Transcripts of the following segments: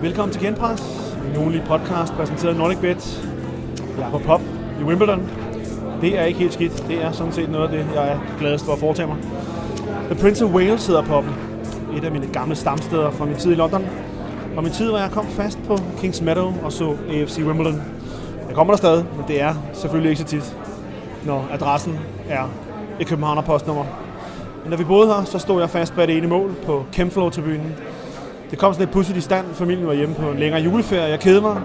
Velkommen til Genpres, en ugenlig podcast præsenteret af NordicBet. Jeg er på pop i Wimbledon. Det er ikke helt skidt. Det er sådan set noget af det, jeg er gladest for at foretage mig. The Prince of Wales hedder poppen. Et af mine gamle stamsteder fra min tid i London. Og min tid, hvor jeg kom fast på Kings Meadow og så AFC Wimbledon. Jeg kommer der stadig, men det er selvfølgelig ikke så tit, når adressen er et københavner-postnummer. Men da vi boede her, så stod jeg fast bag det ene mål på Kemflow-tribunen. Det kom sådan lidt pudsigt i stand. Familien var hjemme på en længere juleferie. Jeg kedede mig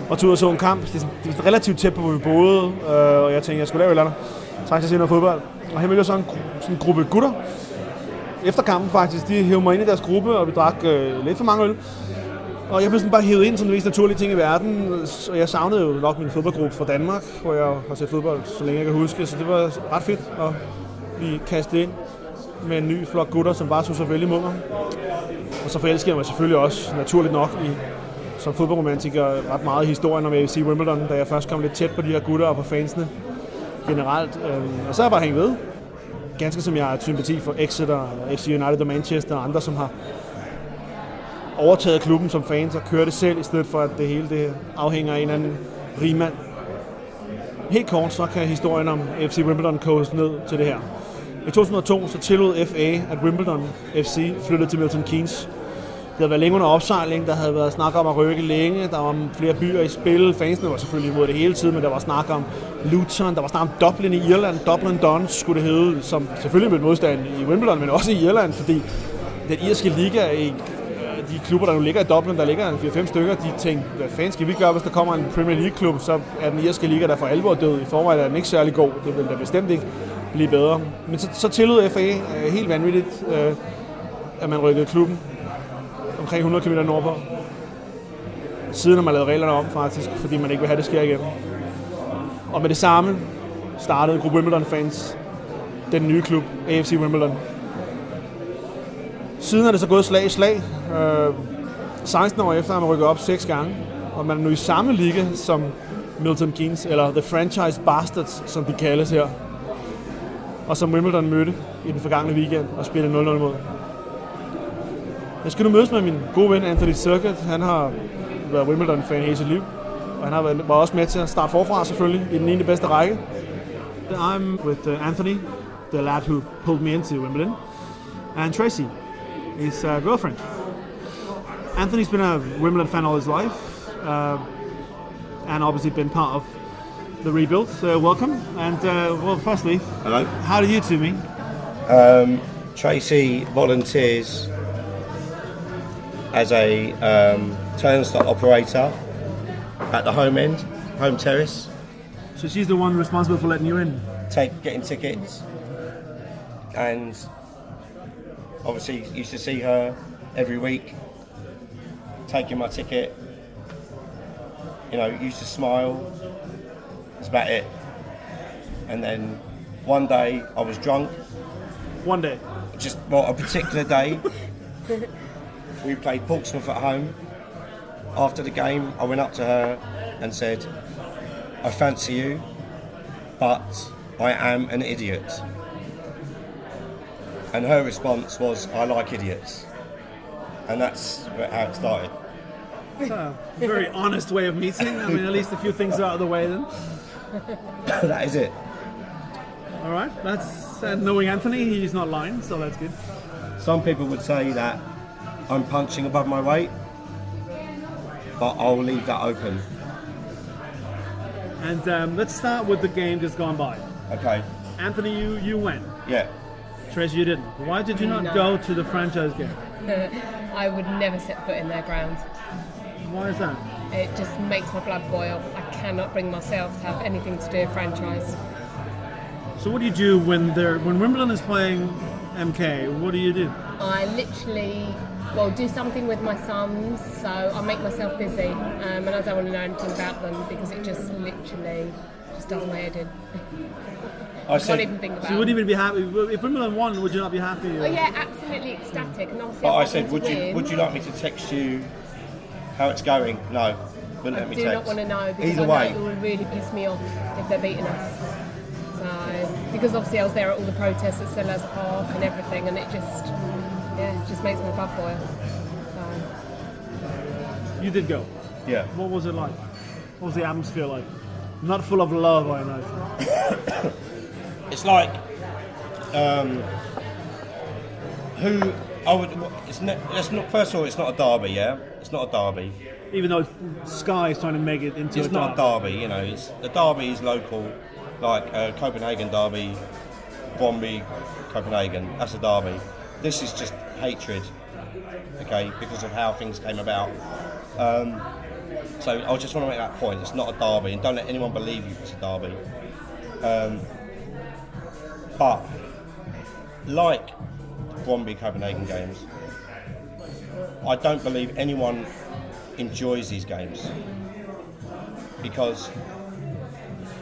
og tog ud og så en kamp. Det er relativt tæt på, hvor vi boede, og jeg tænkte, jeg skulle lave et eller andet. Så jeg se noget fodbold. Og her mødte jeg så en gruppe gutter. Efter kampen faktisk, de hævde mig ind i deres gruppe, og vi drak lidt for mange øl. Og jeg blev sådan bare hævet ind som den mest naturlige ting i verden. Og jeg savnede jo nok min fodboldgruppe fra Danmark, hvor jeg har set fodbold, så længe jeg kan huske. Så det var ret fedt at blive kastet ind med en ny flok gutter, som bare tog så vel imod mig. Og så forelskede jeg mig selvfølgelig også, naturligt nok, som fodboldromantiker ret meget i historien om AFC Wimbledon, da jeg først kom lidt tæt på de her gutter og på fansene generelt. Og så har jeg bare hængt ved. Ganske som jeg har sympati for Exeter, FC United og Manchester og andre, som har overtaget klubben som fans og kører det selv, i stedet for at det hele det afhænger af en eller anden rigmænd. Helt kort så kan historien om AFC Wimbledon koges ned til det her. I 2002 så tillod FA, at Wimbledon FC flyttede til Milton Keynes. Det havde været længe under opsejling, der havde været snak om at rykke længe, der var flere byer i spil, fansene var selvfølgelig imod det hele tiden, men der var snak om Luton, der var snak om Dublin i Irland, Dublin Dons skulle det hedde, som selvfølgelig med modstand i Wimbledon, men også i Irland, fordi den irske liga, de klubber, der nu ligger i Dublin, der ligger 4-5 stykker, de tænkte, hvad fanden skal vi gøre, hvis der kommer en Premier League-klub, så er den irske liga der for alvor død. I forvejen er den ikke særlig god, det vil da bestemt ikke blive bedre. Men så tillod FA helt vanvittigt, at man rykkede klubben omkring 100 km nordpå. Siden har man lavet reglerne om faktisk, fordi man ikke vil have det sker igen. Og med det samme startede gruppe Wimbledon-fans den nye klub, AFC Wimbledon. Siden er det så gået slag i slag. 16 år efter har man rykket op 6 gange, og man er nu i samme liga som Milton Keynes, eller The Franchise Bastards, som de kaldes her. Og som Wimbledon mødte i den forgangne weekend og spillede 0-0 mod. Jeg skal nu mødes med min gode ven Anthony Circuit. Han har været Wimbledon-fan hele sit liv, og han var også med til at starte forfra selvfølgelig i den niende bedste række. I'm with Anthony, the lad who pulled me into Wimbledon, and Tracy, his girlfriend. Anthony's been a Wimbledon fan all his life, and obviously been part of the rebuild. So welcome, and well, firstly, hello. How did you two meet? Tracy volunteers as a turnstile operator at the home terrace. So she's the one responsible for letting you in? Getting tickets, and obviously used to see her every week, taking my ticket. You know, used to smile. That's about it. And then one day I was drunk. One day? Just, well, a particular day. We played Portsmouth at home. After the game, I went up to her and said, I fancy you, but I am an idiot. And her response was, I like idiots. And that's how it started. That's a very honest way of meeting. I mean, at least a few things are out of the way then. That is it. All right, that's knowing Anthony, he's not lying, so that's good. Some people would say that I'm punching above my weight, but I'll leave that open. And let's start with the game just gone by. Okay. Anthony, you went. Yeah. Tracy, you didn't. Why did you not go to the franchise game? I would never set foot in their ground. Why is that? It just makes my blood boil. I cannot bring myself to have anything to do with franchise. So what do you do when Wimbledon is playing MK? What do you do? I literally, do something with my sons, so I make myself busy, and I don't want to know anything about them because it just literally just does my head in. I can't even think about it. So you wouldn't even be happy if Wimbledon won? Would you not be happy? Oh yeah, absolutely ecstatic. And obviously, But I said, would you like me to text you how it's going? No, wouldn't let me text. I do not want to know because Either I know way, it would really piss me off if they're beating us. So because obviously I was there at all the protests at Sellers Park and everything, and it just makes my blood boil. So. You did go. Yeah. What was it like? What was the atmosphere like? Not full of love, I know. It's like who I would. It's not. First of all, it's not a derby. Yeah, it's not a derby. Even though Sky is trying to make it into It's not a derby. You know, the derby is local, like Copenhagen derby, Brøndby, Copenhagen. That's a derby. This is just hatred. Okay, because of how things came about. So I just want to make that point. It's not a derby, and don't let anyone believe you it's a derby. But like Brøndby Copenhagen games, I don't believe anyone enjoys these games because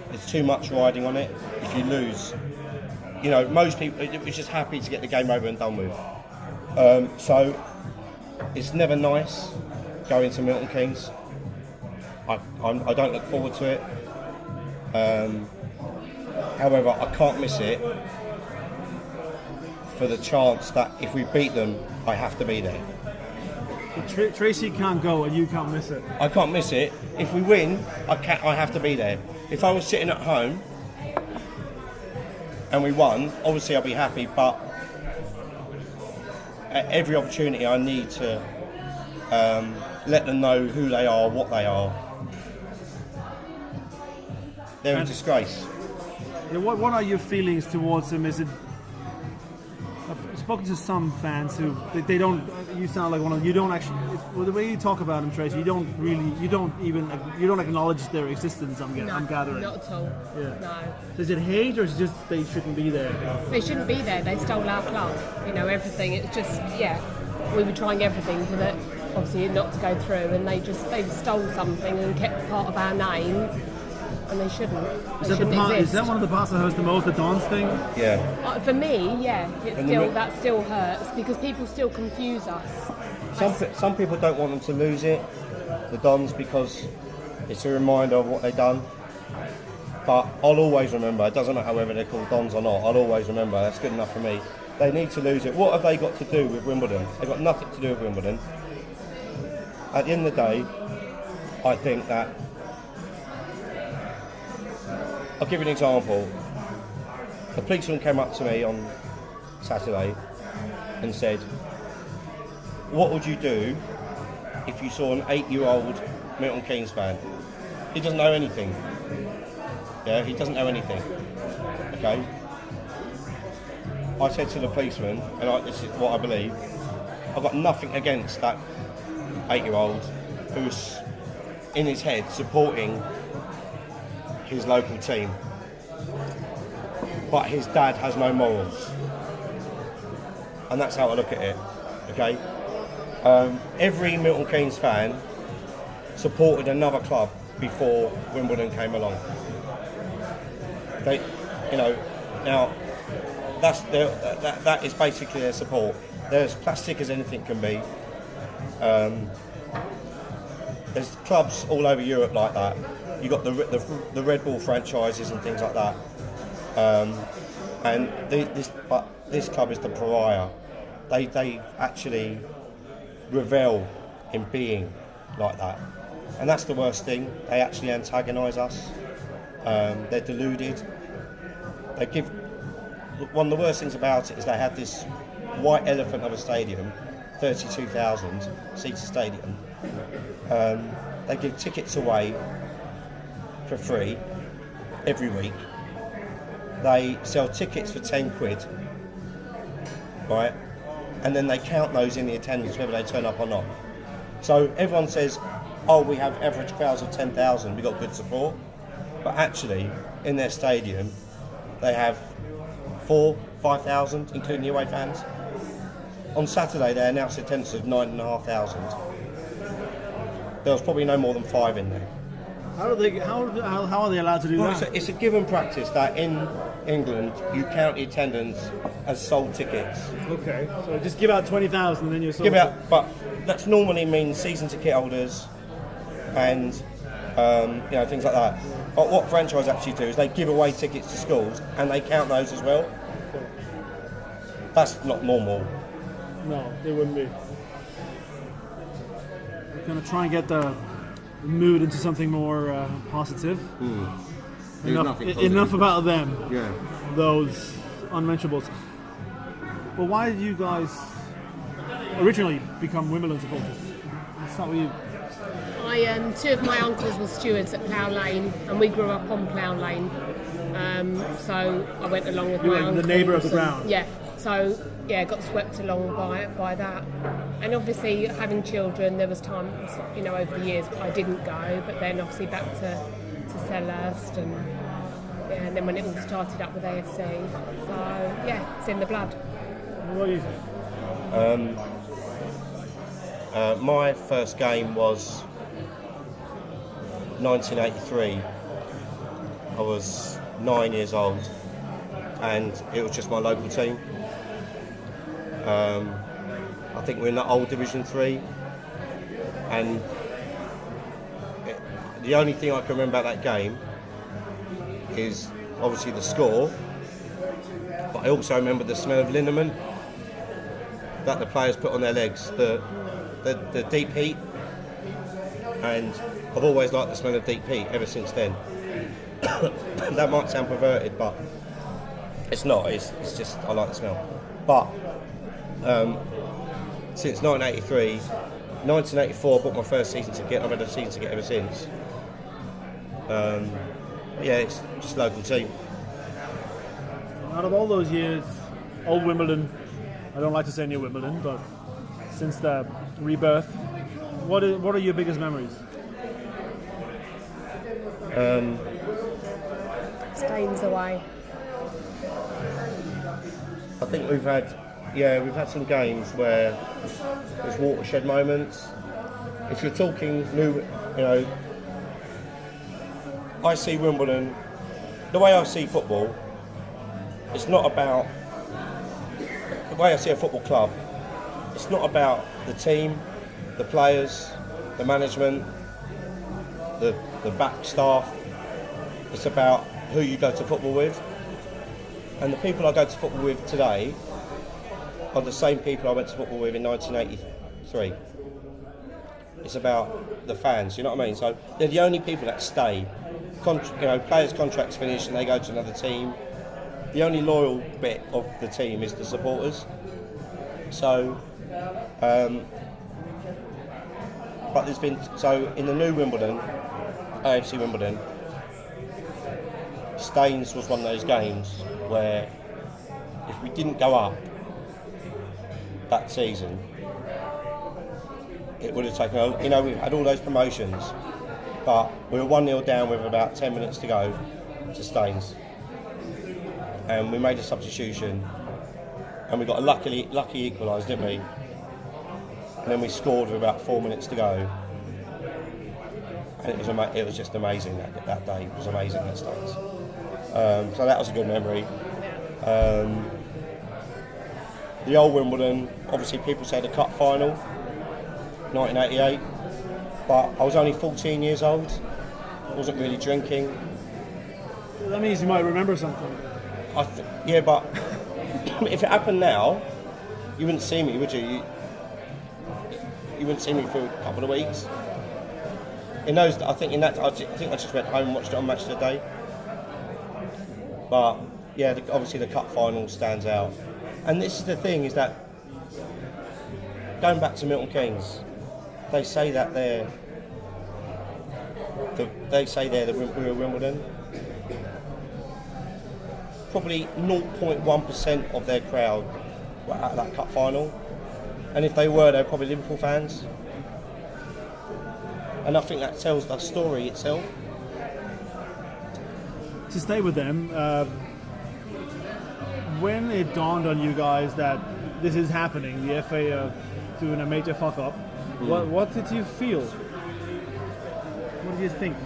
there's too much riding on it. If you lose, you know, most people are just happy to get the game over and done with. So it's never nice going to Milton Keynes. I don't look forward to it. However, I can't miss it for the chance that if we beat them, I have to be there. Tracy can't go and you can't miss it. I can't miss it. If we win, I have to be there. If I was sitting at home and we won, obviously I'll be happy, but at every opportunity I need to let them know who they are, what they are. They're a disgrace. Yeah, what are your feelings towards them? Is it? I've spoken to some fans who they don't. You sound like one of them. You don't actually. Well, the way you talk about them, Tracy, you don't acknowledge their existence. I'm gathering. Not at all. Yeah. No. Is it hate or is it just they shouldn't be there? They shouldn't be there. They stole our club. You know, everything. It's just we were trying everything for that. Obviously, not to go through, and they stole something and kept part of our name. And they shouldn't. Is that one of the parts that hurts the most, the Dons thing? Yeah. For me, yeah. That still hurts because people still confuse us. Some people don't want them to lose it, the Dons, because it's a reminder of what they've done. But I'll always remember, it doesn't matter whether they're called Dons or not, I'll always remember, that's good enough for me. They need to lose it. What have they got to do with Wimbledon? They've got nothing to do with Wimbledon. At the end of the day, I think that I'll give you an example. The policeman came up to me on Saturday and said, what would you do if you saw an 8-year-old Milton Keynes fan? He doesn't know anything. Yeah, he doesn't know anything. Okay? I said to the policeman, and this is what I believe, I've got nothing against that 8-year-old who's in his head supporting his local team, but his dad has no morals, and that's how I look at it. Okay, every Milton Keynes fan supported another club before Wimbledon came along. They, you know, now that is basically their support. They're as plastic as anything can be. There's clubs all over Europe like that. You got the Red Bull franchises and things like that, and this club is the pariah. They actually revel in being like that, and that's the worst thing. They actually antagonise us. They're deluded. They give. One of the worst things about it is they had this white elephant of a stadium, 32,000 seater stadium. They give tickets away for free every week. They sell tickets for 10 quid, right? And then they count those in the attendance whether they turn up or not. So everyone says, oh, we have average crowds of 10,000, we've got good support. But actually, in their stadium, they have 4,000-5,000, including the away fans. On Saturday, they announced attendance of 9,500. There was probably no more than 5 in there. How are they allowed to do that? It's a given practice that in England you count the attendance as sold tickets. Okay, so just give out 20,000 and then you're sold. But that's normally means season ticket holders and things like that. But what franchise actually do is they give away tickets to schools and they count those as well. That's not normal. No, it wouldn't be. Gonna try and get the mood into something more positive. Enough about them. Yeah. Those unmentionables. But why did you guys originally become Wimbledon supporters? Let's start with you. Two of my uncles were stewards at Plough Lane, and we grew up on Plough Lane. So I went along with my uncles. The neighbour of the ground. Yeah. So yeah, got swept along by that. And obviously, having children, there was times, over the years I didn't go, but then obviously back to Selhurst, and then when it all started up with AFC. So yeah, it's in the blood. What do you think? My first game was 1983. I was 9 years old, and it was just my local team. I think we're in the old Division 3, and the only thing I can remember about that game is obviously the score, but I also remember the smell of liniment that the players put on their legs, the deep heat, and I've always liked the smell of deep heat ever since then. That might sound perverted, but it's not. It's just I like the smell. But since 1983, 1984, I bought my first season ticket. I've had a season ticket ever since. Yeah, it's just a local team. Out of all those years, old Wimbledon, I don't like to say new Wimbledon, but since the rebirth, what are your biggest memories? Stains away. I think we've had some games where there's watershed moments. If you're talking new, I see Wimbledon, the way I see football, it's not about, the way I see a football club, it's not about the team, the players, the management, the back staff. It's about who you go to football with. And the people I go to football with today are the same people I went to football with in 1983. It's about the fans, you know what I mean? So they're the only people that stay. Players' contracts finish and they go to another team. The only loyal bit of the team is the supporters. So, but there's been, so in the new Wimbledon, AFC Wimbledon, Staines was one of those games where if we didn't go up that season, it would have taken, we had all those promotions, but we were 1-0 down with about 10 minutes to go to Staines. And we made a substitution, and we got a lucky equalised, didn't we? And then we scored with about 4 minutes to go, and it was just amazing that day. It was amazing at Staines. So that was a good memory. The old Wimbledon, obviously people say the cup final, 1988, but I was only 14 years old. I wasn't really drinking. That means you might remember something. Yeah, but if it happened now, you wouldn't see me, would you? You wouldn't see me for a couple of weeks. I think I just went home and watched it on Match of the Day. But yeah, obviously the cup final stands out. And this is the thing, is that going back to Milton Keynes, they say that they're the Wimbledon. Probably 0.1% of their crowd were at that cup final, and if they were, they were probably Liverpool fans. And I think that tells the story itself. To stay with them, when it dawned on you guys that this is happening, the FA are doing a major fuck up, what did you feel? What did you think?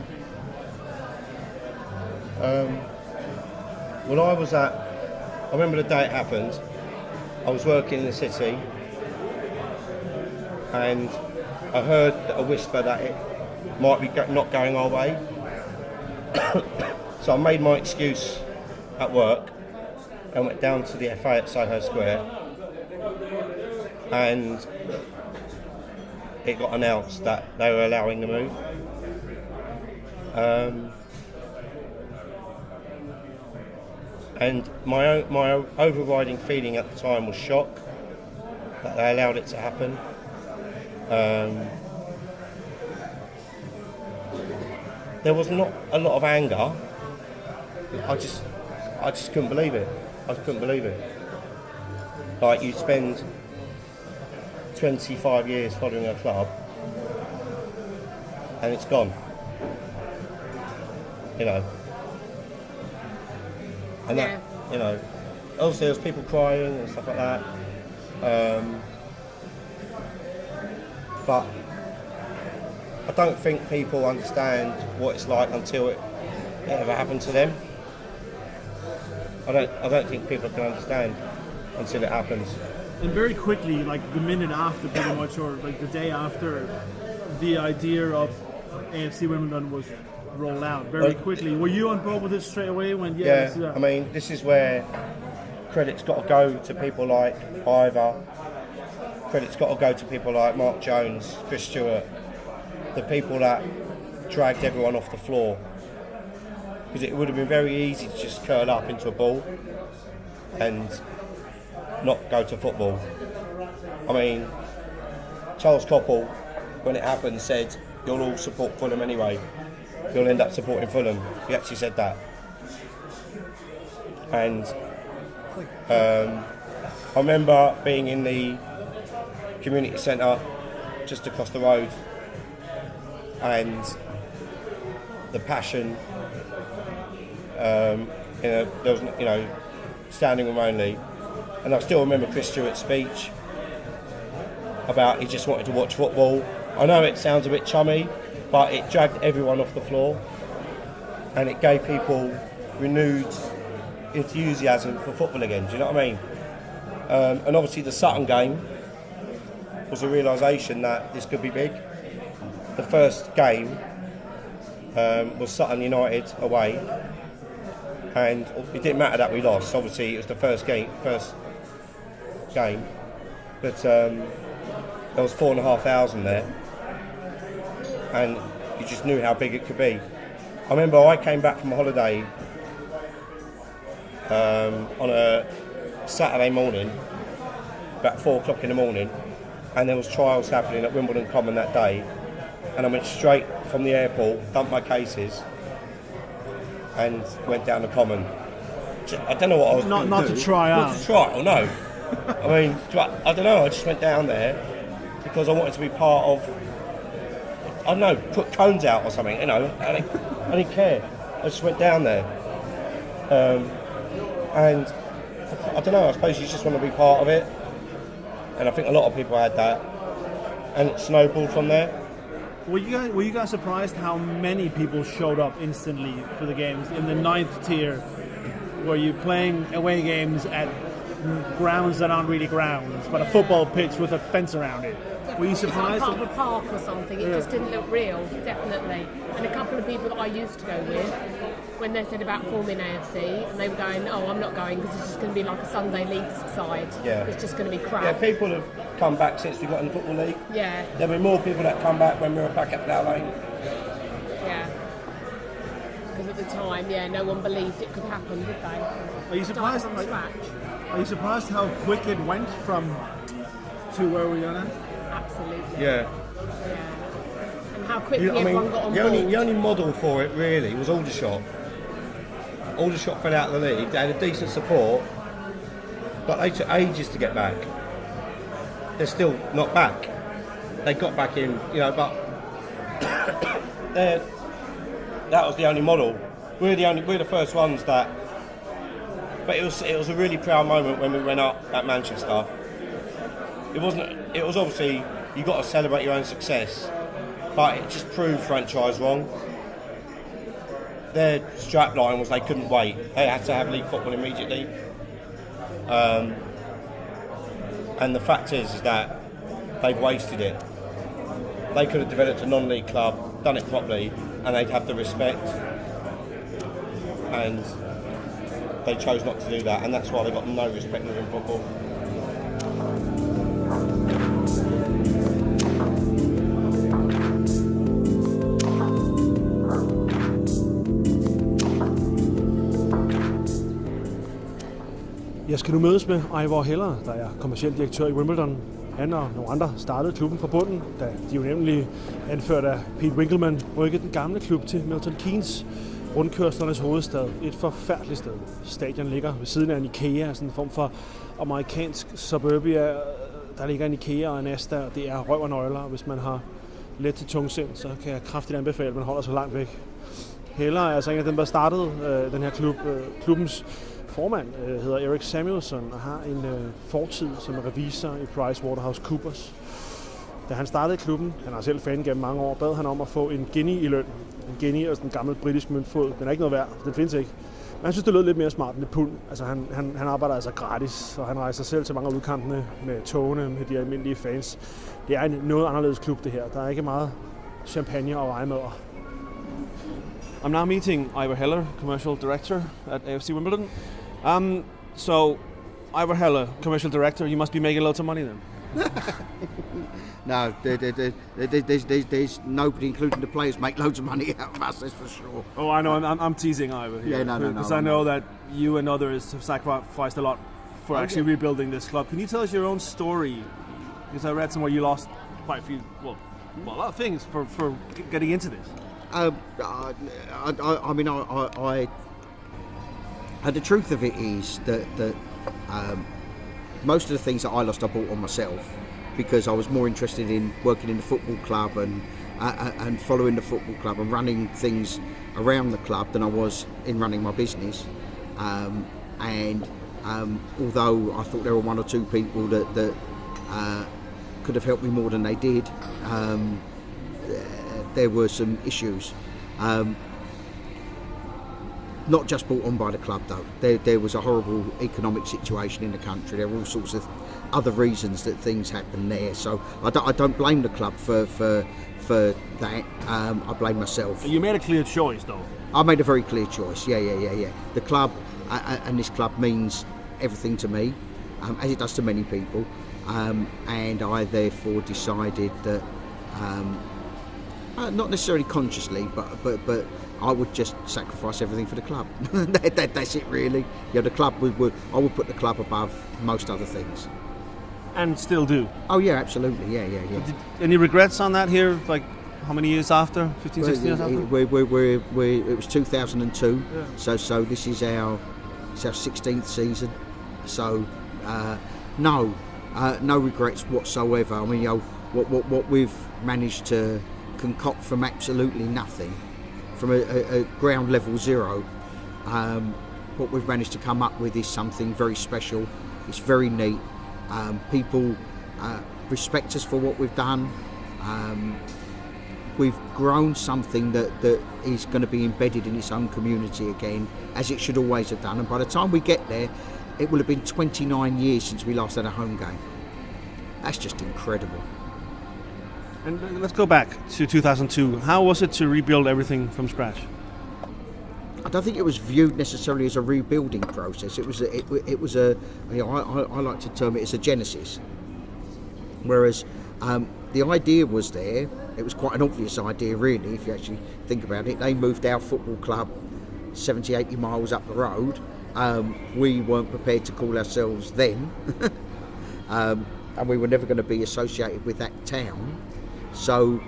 Well, I remember the day it happened. I was working in the city, and I heard a whisper that it might be not going our way. So I made my excuse at work and went down to the FA at Soho Square, and it got announced that they were allowing the move. And my overriding feeling at the time was shock that they allowed it to happen. There was not a lot of anger. I just couldn't believe it. I couldn't believe it. Like, you spend 25 years following a club and it's gone. You know. And that, you know, obviously there was people crying and stuff like that. But I don't think people understand what it's like until it ever happened to them. I don't think people can understand until it happens. And very quickly, like the minute after, pretty much, or like the day after, the idea of AFC Wimbledon was rolled out very quickly. Were you on board with it straight away? Yeah, I mean, this is where credit's got to go to people like Ivor. Credit's got to go to people like Mark Jones, Chris Stewart, the people that dragged everyone off the floor. Because it would have been very easy to just curl up into a ball and not go to football. I mean, Charles Koppel, when it happened, said, "You'll all support Fulham anyway. You'll end up supporting Fulham." He actually said that. And I remember being in the community centre just across the road, and the passion, there was, standing room only. And I still remember Chris Stewart's speech about he just wanted to watch football. I know it sounds a bit chummy, but it dragged everyone off the floor, and it gave people renewed enthusiasm for football again. Do you know what I mean? And obviously the Sutton game was a realisation that this could be big. The first game was Sutton United away, and it didn't matter that we lost. Obviously it was the first game, but there was 4,500 there, and you just knew how big it could be. I remember I came back from a holiday on a Saturday morning, about 4 o'clock in the morning, and there was trials happening at Wimbledon Common that day, and I went straight from the airport, dumped my cases, and went down the Common. I don't know what I was not to to try out. Not to try, or no. I mean, I don't know, I just went down there because I wanted to be part of, I don't know, put cones out or something, you know. I didn't care. I just went down there. And I don't know, I suppose you just want to be part of it. And I think a lot of people had that. And it snowballed from there. Were you guys surprised how many people showed up instantly for the games in the 9th tier, where you're playing away games at grounds that aren't really grounds, but a football pitch with a fence around it? Were you surprised? It's like part of a park or something. It just didn't look real, definitely. And a couple of people that I used to go with, when they said about forming AFC, and they were going, "Oh, I'm not going because it's just going to be like a Sunday league side. Yeah. It's just going to be crap." Yeah, people have come back since we got in the Football League. Yeah. There'll be more people that come back when we were back at Plough Lane. Yeah. Because at the time, no one believed it could happen, did they? Are you surprised? Start from scratch. Are you surprised how quick it went from to where we are now? Absolutely. Yeah. And how quickly everyone got on board. The only model for it really was Aldershot. Aldershot fell out of the league. They had a decent support, but they took ages to get back. They're still not back. They got back in, but that was the only model. We're the first ones that. But it was a really proud moment when we went up at Manchester. It was obviously, you got to celebrate your own success, but it just proved franchise wrong. Their strapline was they couldn't wait. They had to have league football immediately. And the fact is that they've wasted it. They could have developed a non-league club, done it properly, and they'd have the respect. And they chose not to do that, and that's why they got no respect within football. Jeg skal nu mødes med Ivor Heller, der er kommerciel direktør i Wimbledon. Han og nogle andre startede klubben fra bunden, da de jo nemlig anført af Pete Winkleman rykkede den gamle klub til Milton Keynes, rundkørslernes hovedstad. Et forfærdeligt sted. Stadion ligger ved siden af en IKEA, sådan en form for amerikansk suburbia. Der ligger en IKEA og en Asta, og det er røv og nøgler. Hvis man har let til tungsind, så kan jeg kraftigt anbefale, at man holder sig langt væk. Heller er altså en af dem, der startede den her klub. Klubbens formand hedder Eric Samuelson og har en fortid som revisor i PricewaterhouseCoopers. Da han startede klubben, han har selv fan gennem mange år, bad han om at få en guinea i løn. En guinea er sådan en gammel britisk møntfod. Den er ikke noget værd, den findes ikke. Men han synes, det lød lidt mere smart end et pund. Altså, han arbejder altså gratis, og han rejser selv til mange af udkampene med togene, med de almindelige fans. Det er en noget anderledes klub, det her. Der er ikke meget champagne og rejemøder. I'm now meeting Ivor Heller, commercial director at AFC Wimbledon. So, Ivor Heller, commercial director, you must be making loads of money then. No, there's nobody, including the players, make loads of money out of us, that's for sure. Oh, I know, I'm teasing Ivor here. Yeah, no. Because I know that you and others have sacrificed a lot for actually rebuilding this club. Can you tell us your own story? Because I read somewhere you lost quite a few, well, a lot of things for getting into this. The truth of it is that most of the things that I lost, I bought on myself because I was more interested in working in the football club and following the football club and running things around the club than I was in running my business. Although I thought there were one or two people that could have helped me more than they did, there were some issues. Not just brought on by the club though. There was a horrible economic situation in the country. There were all sorts of other reasons that things happened there. So I don't blame the club for that. I blame myself. You made a clear choice though. I made a very clear choice. Yeah. The club and this club means everything to me, as it does to many people. And I therefore decided that, not necessarily consciously, but I would just sacrifice everything for the club. That's it, really. Yeah, the club I would put the club above most other things. And still do. Oh yeah, absolutely. Yeah. Any regrets on that here? Like how many years after? 15, 16 years after? It was 2002. Yeah. So this is our 16th season. So no regrets whatsoever. I mean, what we've managed to concoct from absolutely nothing, from a ground level zero, what we've managed to come up with is something very special. It's very neat. People respect us for what we've done. We've grown something that is going to be embedded in its own community again, as it should always have done. And by the time we get there, it will have been 29 years since we last had a home game. That's just incredible. And let's go back to 2002. How was it to rebuild everything from scratch? I don't think it was viewed necessarily as a rebuilding process. It was a I like to term it as a genesis. Whereas the idea was there. It was quite an obvious idea, really, if you actually think about it. They moved our football club 70, 80 miles up the road. We weren't prepared to call ourselves then, and we were never going to be associated with that town. So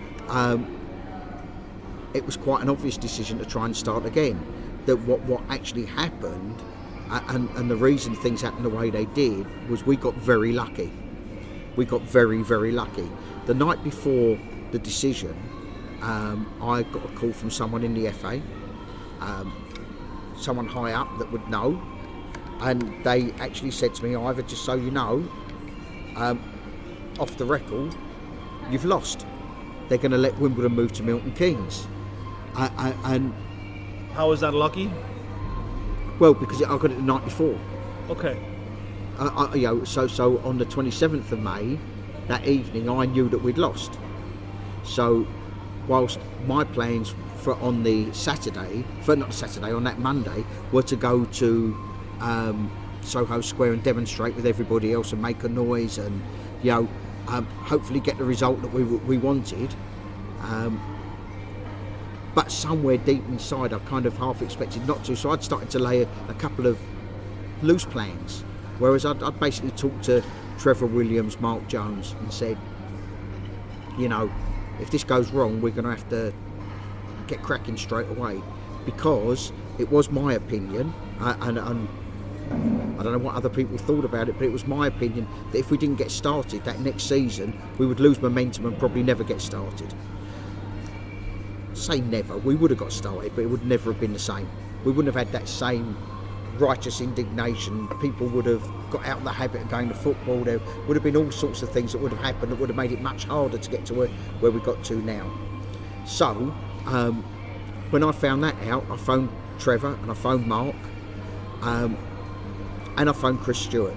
it was quite an obvious decision to try and start again. That what actually happened, and the reason things happened the way they did, was we got very lucky. We got very, very lucky. The night before the decision, I got a call from someone in the FA, someone high up that would know, and they actually said to me, Ivor, just so you know, off the record, you've lost. They're going to let Wimbledon move to Milton Keynes. And how was that lucky? Well, because I got it the night before. Okay. So on the 27th of May, that evening, I knew that we'd lost. So, whilst my plans on that Monday, were to go to Soho Square and demonstrate with everybody else and make a noise and, hopefully get the result that we wanted. But somewhere deep inside, I kind of half expected not to. So I'd started to lay a couple of loose plans. Whereas I'd basically talked to Trevor Williams, Mark Jones, and said, you know, if this goes wrong, we're going to have to get cracking straight away, because it was my opinion, and I don't know what other people thought about it, but it was my opinion that if we didn't get started that next season, we would lose momentum and probably never get started. Say never, we would have got started, but it would never have been the same. We wouldn't have had that same righteous indignation. People would have got out of the habit of going to football. There would have been all sorts of things that would have happened that would have made it much harder to get to where we got to now. So when I found that out, I phoned Trevor and I phoned Mark, and I phoned Chris Stewart.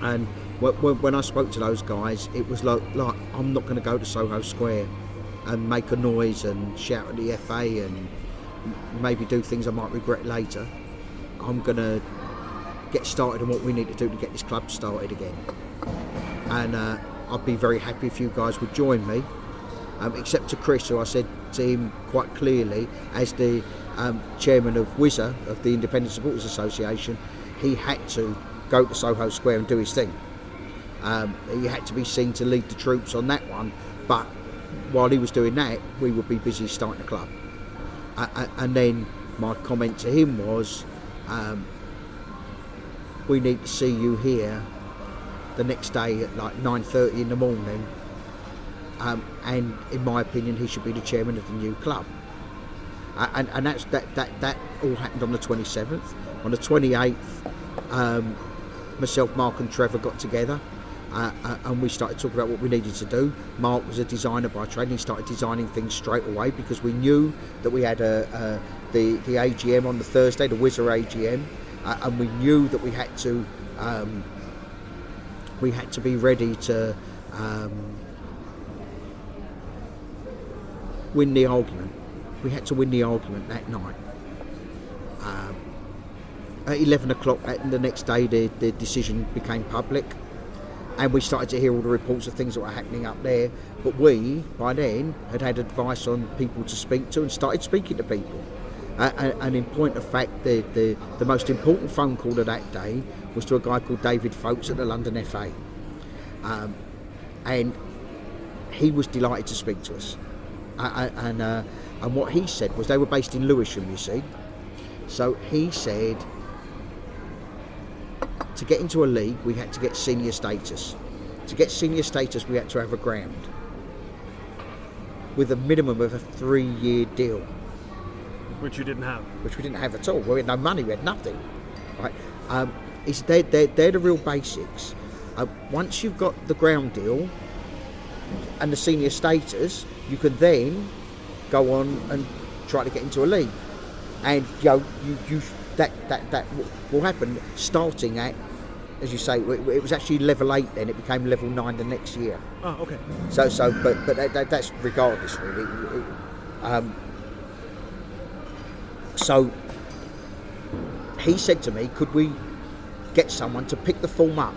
And when I spoke to those guys, it was like I'm not going to go to Soho Square and make a noise and shout at the FA and maybe do things I might regret later. I'm going to get started on what we need to do to get this club started again. And I'd be very happy if you guys would join me, except to Chris, who I said to him quite clearly, as the chairman of WISA, of the Independent Supporters Association, he had to go to Soho Square and do his thing. He had to be seen to lead the troops on that one, but while he was doing that, we would be busy starting the club. And then my comment to him was, we need to see you here the next day at like 9:30 in the morning, and in my opinion he should be the chairman of the new club. And that all happened on the 27th. On the 28th, myself, Mark and Trevor got together, and we started talking about what we needed to do. Mark was a designer by trade, and he started designing things straight away, because we knew that we had the AGM on the Thursday, the WISA AGM, and we knew that we had to be ready to win the argument. We had to win the argument that night. At 11 o'clock the next day, the decision became public, and we started to hear all the reports of things that were happening up there. But we, by then, had advice on people to speak to and started speaking to people. And in point of fact, the most important phone call of that day was to a guy called David Folkes at the London FA. And he was delighted to speak to us. And what he said was, they were based in Lewisham, you see. So he said, to get into a league, we had to get senior status. To get senior status, we had to have a ground with a minimum of a 3-year deal. Which you didn't have. Which we didn't have at all. We had no money, we had nothing. Right? They're the real basics. Once you've got the ground deal and the senior status, you can then go on and try to get into a league. And that will happen starting at, as you say, it was actually level 8 then, it became level 9 the next year. Oh, okay. But that's regardless, really. So he said to me, could we get someone to pick the form up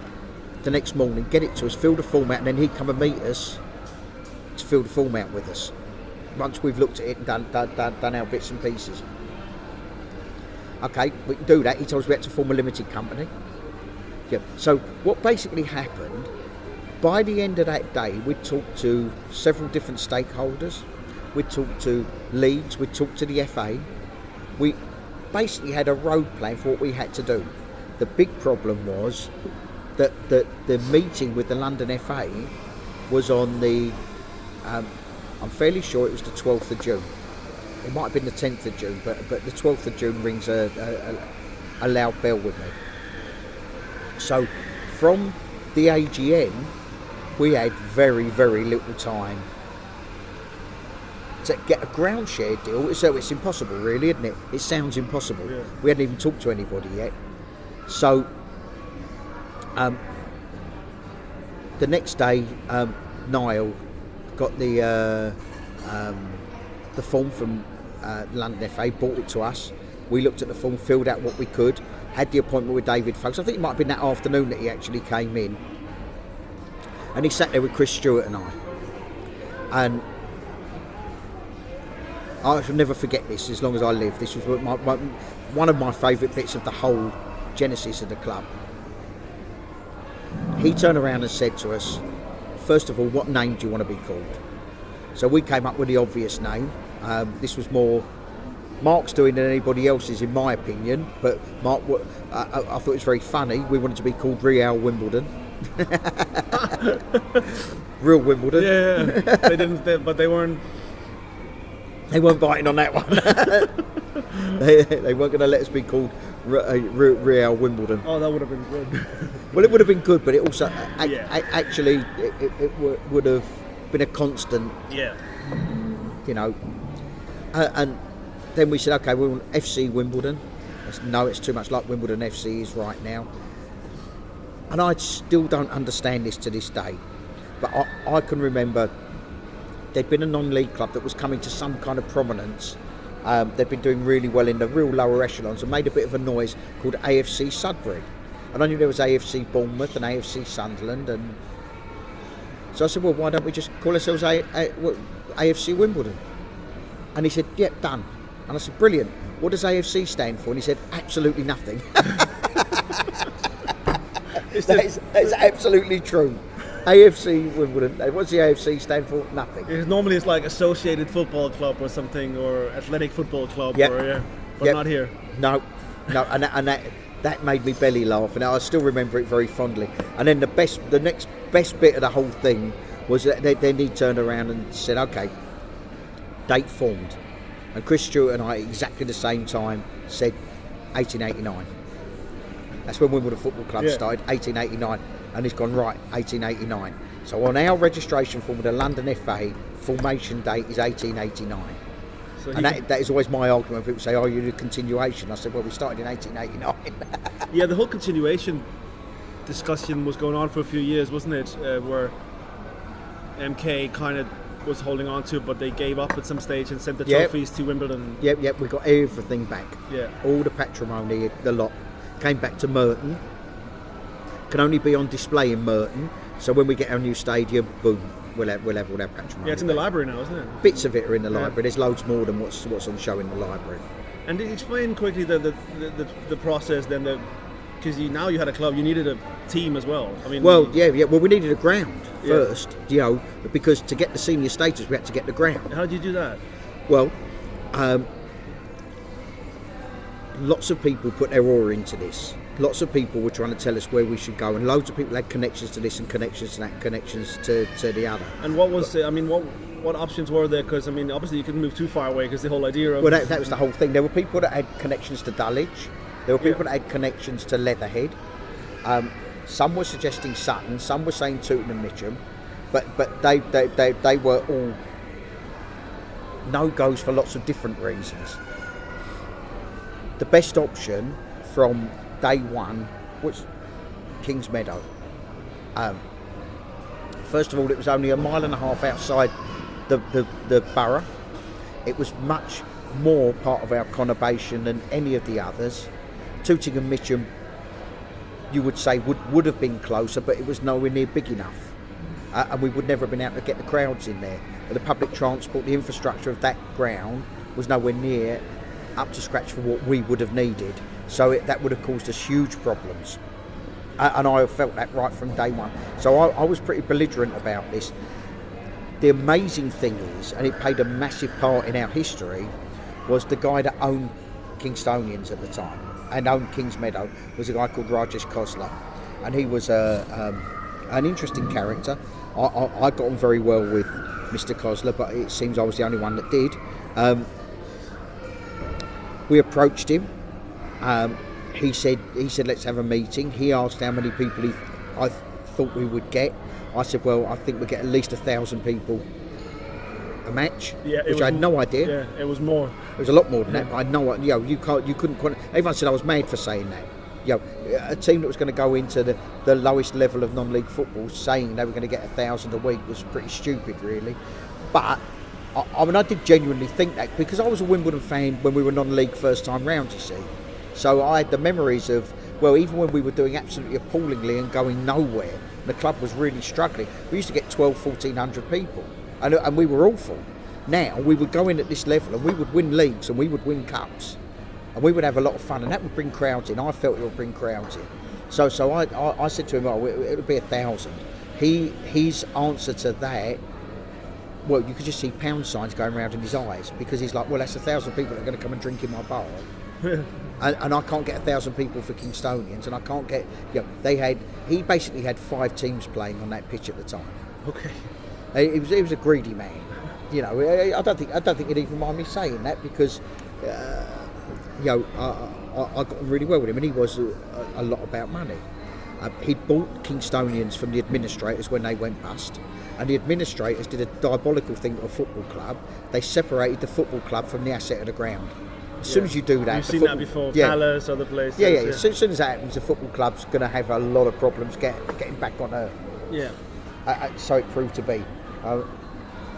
the next morning, get it to us, fill the form out, and then he'd come and meet us to fill the form out with us once we've looked at it and done our bits and pieces. Okay, we can do that. He told us we had to form a limited company. Yeah. So what basically happened, by the end of that day, we'd talked to several different stakeholders. We'd talked to leagues, we'd talked to the FA. We basically had a road plan for what we had to do. The big problem was that the meeting with the London FA was on the, I'm fairly sure it was the 12th of June. It might have been the 10th of June, but the 12th of June rings a loud bell with me. So from the AGM, we had very, very little time to get a ground share deal. So it's impossible, really, isn't it? It sounds impossible. Yeah. We hadn't even talked to anybody yet. So the next day, Niall got the form from London FA, brought it to us. We looked at the form, filled out what we could, had the appointment with David Folkes. I think it might have been that afternoon that he actually came in. And he sat there with Chris Stewart and I. And I shall never forget this as long as I live. This was one of my favourite bits of the whole genesis of the club. he turned around and said to us, first of all, what name do you want to be called? So we came up with the obvious name. This was more Mark's doing than anybody else's, in my opinion. But Mark, I thought it was very funny. We wanted to be called Real Wimbledon. Real Wimbledon. Yeah. They didn't, but they weren't. They weren't biting on that one. They weren't going to let us be called Real Wimbledon. Oh, that would have been good. Well, it would have been good, but it also actually it would have been a constant. Yeah. You know, and then we said, okay, we want FC Wimbledon. No, it's too much like Wimbledon FC is right now. And I still don't understand this to this day. But I can remember there'd been a non-league club that was coming to some kind of prominence. They'd been doing really well in the real lower echelons and made a bit of a noise called AFC Sudbury. And I knew there was AFC Bournemouth and AFC Sunderland. And so I said, well, why don't we just call ourselves AFC Wimbledon? And he said, yep, done. And I said, brilliant. What does AFC stand for? And he said, absolutely nothing. That is absolutely true. AFC Wimbledon. What's the AFC stand for? Nothing. Normally it's like Associated Football Club or something, or Athletic Football Club, yep. But not here. No, and that made me belly laugh, and I still remember it very fondly. And then the next best bit of the whole thing was that then he turned around and said, okay, date formed. And Chris Stewart and I, at exactly the same time, said 1889. That's when Wimbledon Football Club started, 1889. And he's gone, right, 1889. So on our registration form with the London FA, formation date is 1889. So and that is always my argument. People say, oh, you're a continuation. I said, well, we started in 1889. Yeah, the whole continuation discussion was going on for a few years, wasn't it? Where MK kind of was holding on to it, but they gave up at some stage and sent the trophies to Wimbledon. Yep, we got everything back. Yeah. All the patrimony, the lot, came back to Merton. Can only be on display in Merton. So when we get our new stadium, boom, we'll have all our patrimony. Yeah, it's in the library now, isn't it? Bits of it are in the library. There's loads more than what's on show in the library. And explain quickly the process then, because now you had a club, you needed a team as well. I mean, well, we needed a ground first, because to get the senior status, we had to get the ground. How did you do that? Well, lots of people put their oar into this. Lots of people were trying to tell us where we should go, and loads of people had connections to this and connections to that, and connections to the other. And what was what options were there? Because obviously you couldn't move too far away, because the whole idea of... Well, that was the whole thing. There were people that had connections to Dulwich. There were people that had connections to Leatherhead. Some were suggesting Sutton. Some were saying Tooting and Mitcham. But they were all no-goes for lots of different reasons. The best option from day one was Kings Meadow. First of all, it was only 1.5 miles outside the borough. It was much more part of our conurbation than any of the others. Tooting and Mitcham, you would say, would have been closer, but it was nowhere near big enough. And we would never have been able to get the crowds in there. But the public transport, the infrastructure of that ground was nowhere near up to scratch for what we would have needed. So that would have caused us huge problems. And I felt that right from day one. So I was pretty belligerent about this. The amazing thing is, and it played a massive part in our history, was the guy that owned Kingstonians at the time and owned Kings Meadow was a guy called Rajesh Khosla. And he was an interesting character. I got on very well with Mr. Khosla, but it seems I was the only one that did. We approached him. He said, let's have a meeting. He asked how many people I thought we would get. I said, well, I think we'll get at least 1,000 people a match, which I had no idea. Yeah, it was more. It was a lot more than that. But I know, you couldn't. Everyone said I was mad for saying that. A team that was going to go into the lowest level of non-league football, saying they were going to get 1,000 a week was pretty stupid, really. But I did genuinely think that, because I was a Wimbledon fan when we were non-league first time round, you see. So I had the memories of, well, even when we were doing absolutely appallingly and going nowhere, and the club was really struggling, we used to get 1,400 people, and we were awful. Now, we would go in at this level and we would win leagues and we would win cups, and we would have a lot of fun, and that would bring crowds in. I felt it would bring crowds in. So I said to him, oh, it'll be 1,000. His answer to that, well, you could just see pound signs going around in his eyes, because he's like, well, that's 1,000 people that are going to come and drink in my bar. and I can't get 1,000 people for Kingstonians, and I can't get, he basically had 5 teams playing on that pitch at the time. Okay. He was a greedy man. You know, I don't think he'd even mind me saying that, because I got on really well with him, and he was a lot about money. He'd bought Kingstonians from the administrators when they went bust, and the administrators did a diabolical thing to a football club. They separated the football club from the asset of the ground. As soon as you do that, you've seen that before, Palace, other places. Yeah. As soon as that happens, the football club's going to have a lot of problems getting back on earth. Yeah. So it proved to be.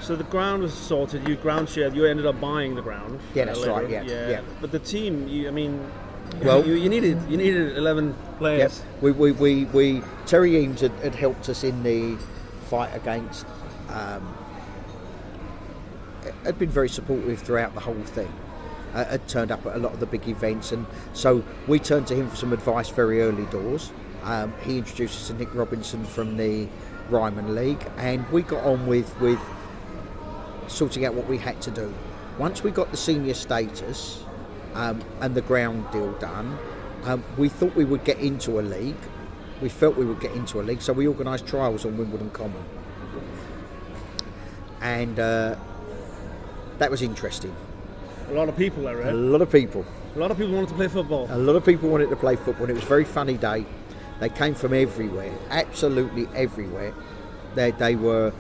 So the ground was sorted. You ground shared. You ended up buying the ground. Yeah, that's right. Yeah. But the team, you needed 11 players. Yeah. We Terry Eames had helped us in the fight against. Had been very supportive throughout the whole thing. Had turned up at a lot of the big events, and so we turned to him for some advice very early doors. He introduced us to Nick Robinson from the Ryman League, and we got on with sorting out what we had to do. Once we got the senior status and the ground deal done, we thought we would get into a league. We felt we would get into a league, so we organised trials on Wimbledon Common, and that was interesting. A lot of people, I read. A lot of people. A lot of people wanted to play football. A lot of people wanted to play football, and it was a very funny day. They came from everywhere, absolutely everywhere. They were.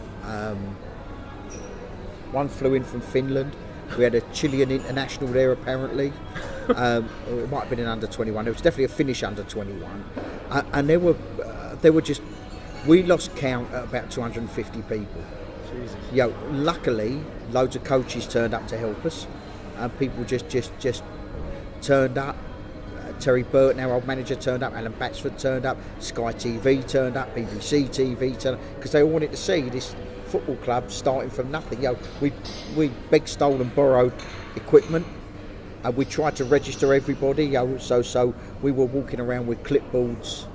One flew in from Finland. We had a Chilean international there, apparently. It might have been an under 21. It was definitely a Finnish under 21. And there were just. We lost count at about 250 people. Jesus. Luckily, loads of coaches turned up to help us. And people just turned up. Terry Burton, our old manager, turned up. Alan Batsford turned up. Sky TV turned up. BBC TV turned up, because they all wanted to see this football club starting from nothing. We begged, stole and borrowed equipment, and we tried to register everybody. So we were walking around with clipboards,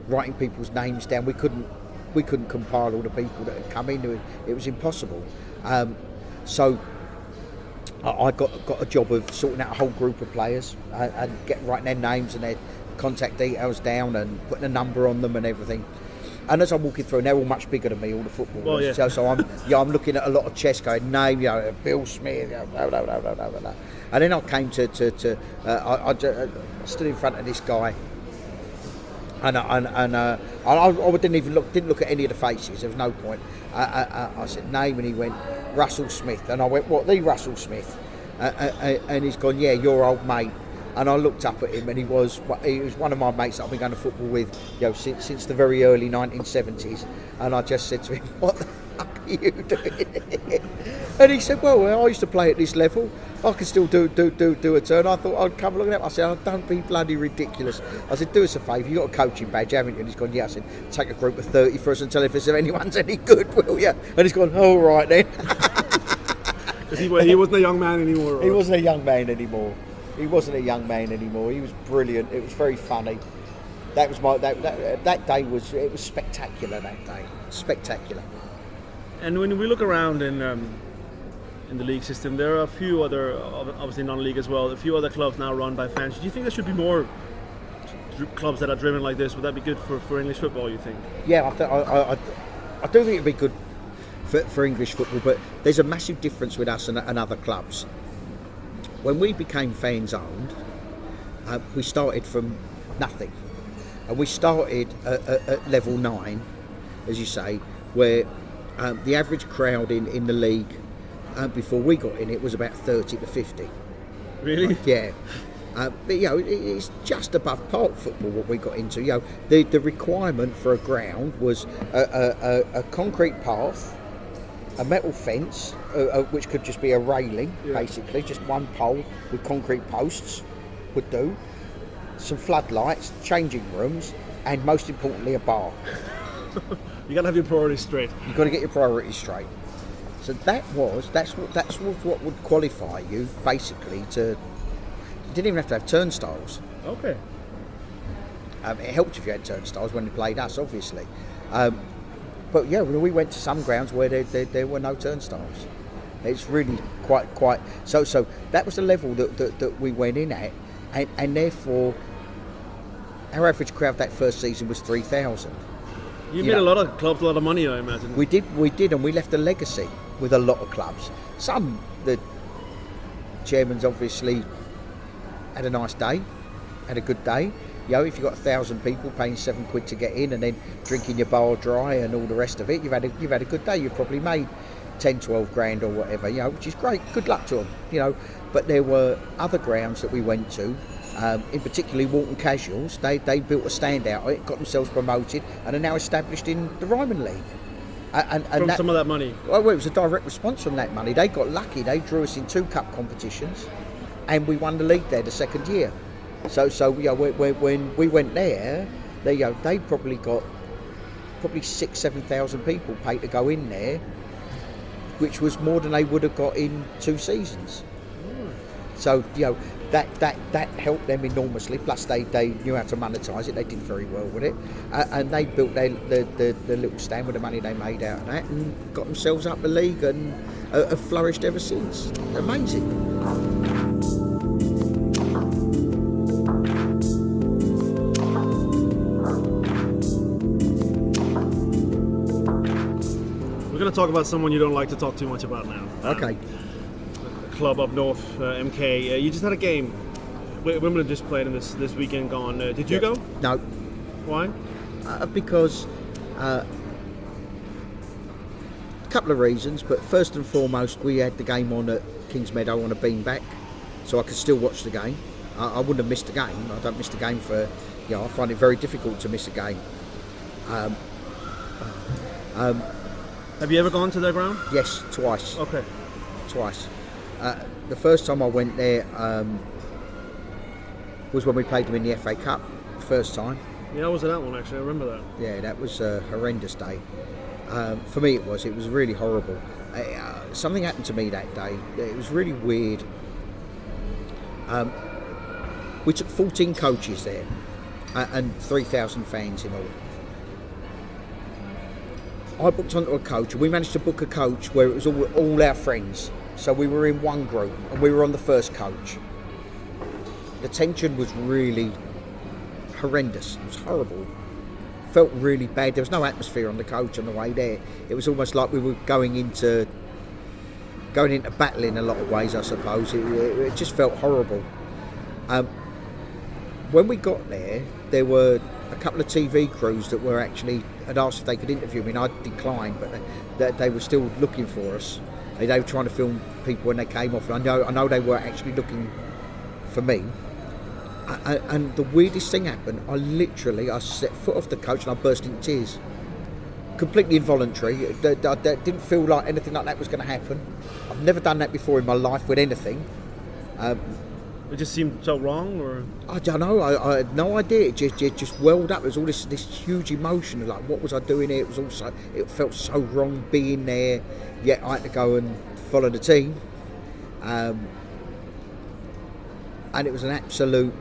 writing people's names down. We couldn't compile all the people that had come in. It was impossible. So I got a job of sorting out a whole group of players and writing their names and their contact details down and putting a number on them and everything. And as I'm walking through, and they're all much bigger than me, all the footballers. Well, yeah. So I'm looking at a lot of chess going, name, Bill Smith, blah, blah, blah, blah, blah, blah. And then I came to I stood in front of this guy, and I didn't look at any of the faces. There was no point. I said name, and he went Russell Smith, and I went, what, the Russell Smith? And he's gone, yeah, your old mate. And I looked up at him, and he was one of my mates that I've been going to football with, since the very early 1970s. And I just said to him, "What the fuck are you doing?" And he said, "Well, I used to play at this level. I can still do a turn." I thought I'd come along. I said, "Oh, don't be bloody ridiculous." I said, "Do us a favour. You got a coaching badge, haven't you?" And he's gone, "Yeah." I said, "Take a group of 30 for us and tell if anyone's any good, will you?" And he's gone, "All right then." He wasn't a young man anymore. Or? He wasn't a young man anymore. He wasn't a young man anymore. He was brilliant. It was very funny. That was that day was spectacular. That day, spectacular. And when we look around in the league system, there are a few other, obviously non-league as well, a few other clubs now run by fans. Do you think there should be more clubs that are driven like this? Would that be good for English football, you think? Yeah, I do think it'd be good for English football, but there's a massive difference with us and other clubs. When we became fans owned, we started from nothing, and we started at level 9, as you say, where the average crowd in the league before we got in it was about 30 to 50. Really? Yeah. But it's just above park football what we got into. The requirement for a ground was a concrete path, a metal fence, which could just be a railing, basically, just one pole with concrete posts would do, some floodlights, changing rooms, and most importantly, a bar. You got to have your priorities straight. You've got to get your priorities straight. So that's what would qualify you, basically, to. You didn't even have to have turnstiles. Okay. It helped if you had turnstiles when they played us, obviously. But yeah, we went to some grounds where there were no turnstiles. It's really quite. So that was the level that we went in at, and therefore our average crowd that first season was 3,000. You made a lot of clubs a lot of money, I imagine. We did, and we left a legacy with a lot of clubs. Some, the chairman's obviously had a nice day, had a good day. You know, if you've got 1,000 people paying £7 to get in and then drinking your bar dry and all the rest of it, you've had a good day. You've probably made 10, 12 grand or whatever, you know, which is great. Good luck to them, you know. But there were other grounds that we went to, in particularly Walton Casuals. They built a stand out, it got themselves promoted, and are now established in the Ryman League. And from some of that money? Well, it was a direct response from that money. They got lucky. They drew us in 2 cup competitions, and we won the league there the second year. So you know, when we went there, they probably got 6,000-7,000 people paid to go in there, which was more than they would have got in 2 seasons. So you know that helped them enormously. Plus they knew how to monetise it. They did very well with it, and they built the little stand with the money they made out of that, and got themselves up the league, and have flourished ever since. Amazing. We're going to talk about someone you don't like to talk too much about now. Okay. Club up north, MK. You just had a game. Wimbledon just played in this weekend gone. Did you go? No. Why? Because a couple of reasons, but first and foremost, we had the game on at Kings Meadow on a beanback, so I could still watch the game. I wouldn't have missed a game. I don't miss the game for, you know, I find it very difficult to miss a game. Have you ever gone to their ground? Yes, twice. Okay. Twice. The first time I went there was when we played them in the FA Cup, the first time. Yeah, I was at that one actually, I remember that. Yeah, that was a horrendous day. For me it was really horrible. Something happened to me that day. It was really weird. We took 14 coaches there and 3,000 fans in all. I booked onto a coach, and we managed to book a coach where it was all our friends. So we were in one group, and we were on the first coach. The tension was really horrendous. It was horrible. Felt really bad. There was no atmosphere on the coach on the way there. It was almost like we were going into battle in a lot of ways, I suppose. It just felt horrible. When we got there, there were a couple of TV crews that were actually had asked if they could interview me, and I declined, but they were still looking for us. They were trying to film people when they came off, and I know they were actually looking for me. And the weirdest thing happened. I set foot off the coach and I burst into tears. Completely involuntary. I didn't feel like anything like that was going to happen. I've never done that before in my life with anything. It just seemed so wrong, or? I don't know. I had no idea. It just welled up. It was all this huge emotion of like, what was I doing here? It felt so wrong being there. Yet I had to go and follow the team, and it was an absolute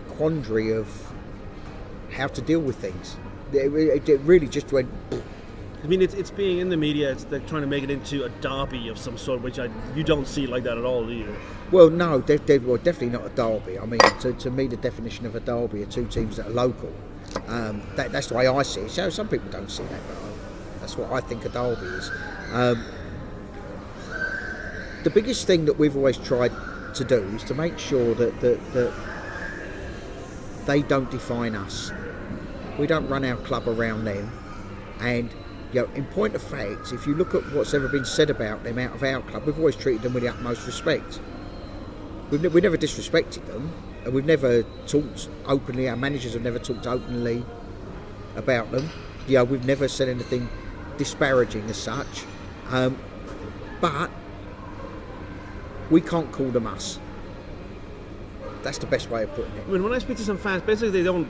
quandary of how to deal with things. It really just went. I mean, it's being in the media. It's they're trying to make it into a derby of some sort, which you don't see like that at all, either. Well, no, well, definitely not a derby. I mean, to me, the definition of a derby are 2 teams that are local. That's the way I see it. So some people don't see that, but that's what I think a derby is. The biggest thing that we've always tried to do is to make sure that they don't define us. We don't run our club around them, and you know, in point of fact, if you look at what's ever been said about them out of our club, we've always treated them with the utmost respect. We've never disrespected them, and we've never talked openly. Our managers have never talked openly about them. You know, we've never said anything disparaging as such. But we can't call them us. That's the best way of putting it. I mean, when I speak to some fans, basically they don't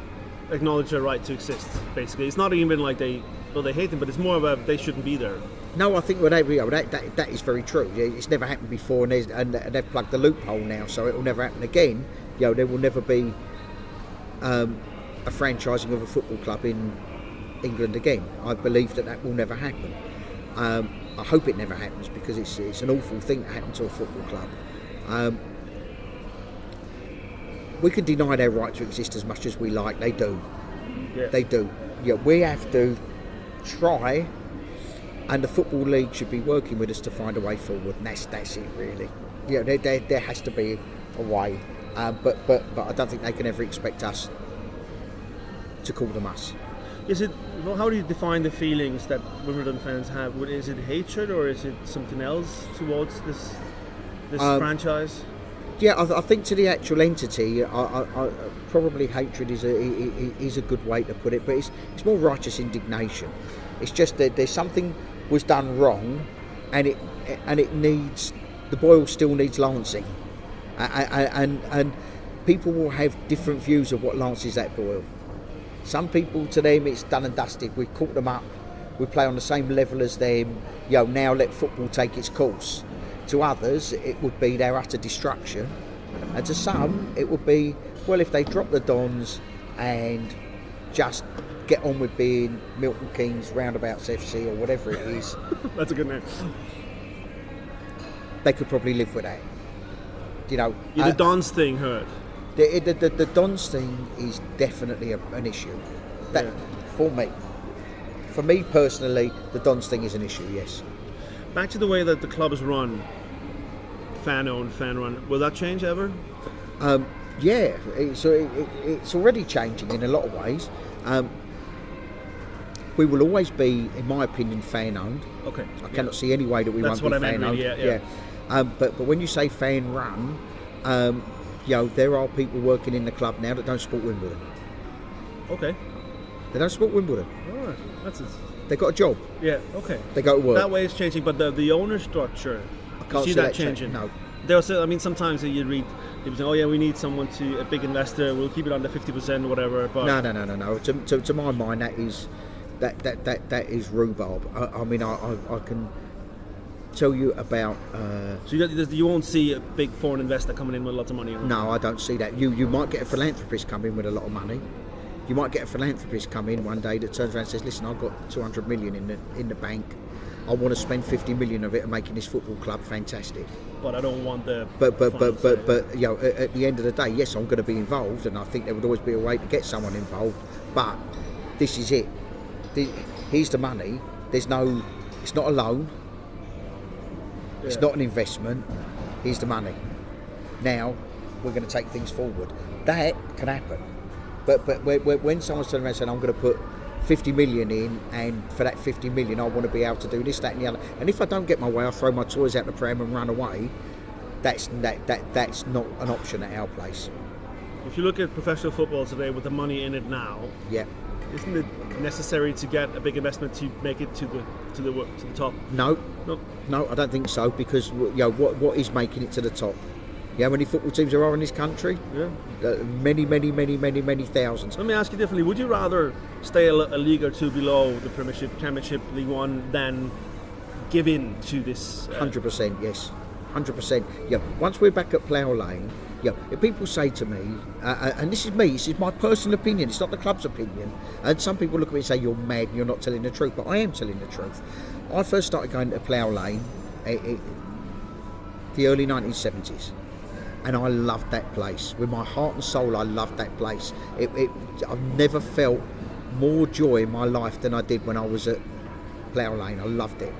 acknowledge their right to exist. Basically, it's not even like they hate them, but it's more about they shouldn't be there. No, I think that is very true. It's never happened before, and they've plugged the loophole now, so it will never happen again. You know, there will never be a franchising of a football club in England again. I believe that will never happen. I hope it never happens, because it's an awful thing to happen to a football club. We can deny their right to exist as much as we like. They do. Yeah. They do. Yeah, we have to try, and the Football League should be working with us to find a way forward, and that's it really. Yeah, there has to be a way, but I don't think they can ever expect us to call them us. How do you define the feelings that Wimbledon fans have? Is it hatred, or is it something else towards this franchise? Yeah, I think to the actual entity, I probably hatred is a good way to put it, but it's more righteous indignation. It's just that there's something was done wrong, and it needs, the boil still needs lancing, and people will have different views of what lances that boil. Some people, to them, it's done and dusted. We've caught them up. We play on the same level as them. Now let football take its course. To others, it would be their utter destruction. And to some, it would be, well, if they drop the Dons and just get on with being Milton Keynes Roundabouts FC or whatever it is. That's a good name. They could probably live with that. The Dons thing hurt. The Dons thing is definitely an issue. For me personally, the Dons thing is an issue. Yes. Back to the way that the club is run, fan-owned, fan-run. Will that change ever? Yeah, it's already changing in a lot of ways. We will always be, in my opinion, fan-owned. Okay. I cannot see any way that we That's won't be what I meant, fan-owned. really, yeah. But when you say fan-run, there are people working in the club now that don't support Wimbledon. Okay. They don't support Wimbledon. All right. That's it. They got a job. Yeah. Okay. They go to work. That way it's changing, but the owner structure. I can't see that changing. No. There was, sometimes you read people saying, "Oh yeah, we need someone a big investor. We'll keep it under 50%, whatever." But No. To my mind, that is rhubarb. I can tell you about. So you won't see a big foreign investor coming in with lots of money. No, I don't see that. You might get a philanthropist come in with a lot of money. You might get a philanthropist come in one day that turns around and says, "Listen, I've got 200 million in the bank. I want to spend 50 million of it and making this football club fantastic." But I don't want the. But at the end of the day, yes, I'm going to be involved, and I think there would always be a way to get someone involved. But this is it. Here's the money. It's not a loan. It's not an investment. Here's the money. Now we're going to take things forward. That can happen. But when someone's turning around and saying, "I'm going to put 50 million in, and for that 50 million I want to be able to do this, that and the other, and if I don't get my way, I'll throw my toys out the pram and run away," that's not an option at our place. If you look at professional football today with the money in it now, Yeah. isn't it necessary to get a big investment to make it to the top? No, I don't think so, because what is making it to the top? You know how many football teams there are in this country? Yeah. Many thousands. Let me ask you differently. Would you rather stay a league or two below the Premiership, Championship, League One than give in to this? 100%, yes. 100%. Yeah. Once we're back at Plough Lane, if people say to me, and this is my personal opinion, it's not the club's opinion, and some people look at me and say, "You're mad and you're not telling the truth," but I am telling the truth. I first started going to Plough Lane the early 1970s. And I loved that place. With my heart and soul, I loved that place. I've never felt more joy in my life than I did when I was at Plough Lane. I loved it.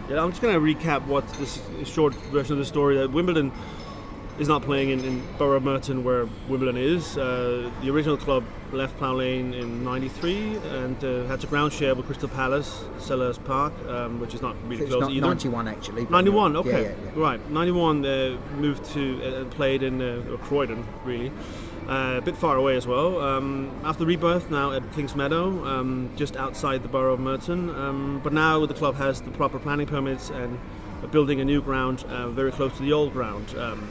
Yeah, I'm just going to recap what this short version of the story. That Wimbledon is not playing in Borough of Merton, where Wimbledon is. The original club left Plough Lane in '93 and had to ground share with Crystal Palace, Sellers Park, which is not really close either. 91 actually. 91, okay. Yeah. Right, 91 moved to played in Croydon, really. A bit far away as well. After rebirth, now at Kings Meadow, just outside the Borough of Merton. But now the club has the proper planning permits and building a new ground very close to the old ground.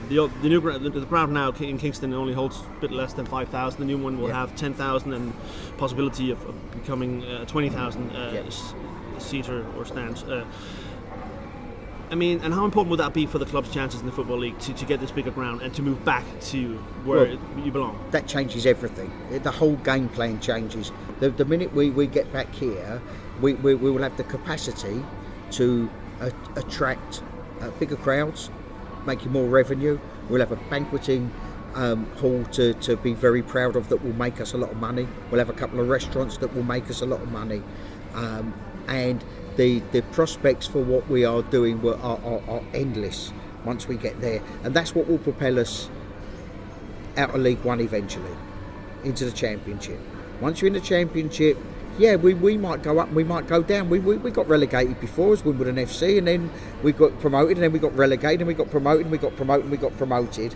The ground now in Kingston only holds a bit less than 5,000. The new one will have 10,000 and possibility of becoming 20,000 seater or stand. I mean, and how important would that be for the club's chances in the Football League to get this bigger ground and to move back to where you belong? That changes everything. The whole game plan changes. The minute we get back here, we will have the capacity to attract bigger crowds, making more revenue. We'll have a banqueting hall to be very proud of that will make us a lot of money. We'll have a couple of restaurants that will make us a lot of money. And the prospects for what we are doing are endless once we get there. And that's what will propel us out of League One eventually, into the Championship. Once you're in the Championship, we might go up and we might go down. We got relegated before as Wimbledon FC, and then we got promoted, and then we got relegated, and we got promoted, and we got promoted, and we got promoted,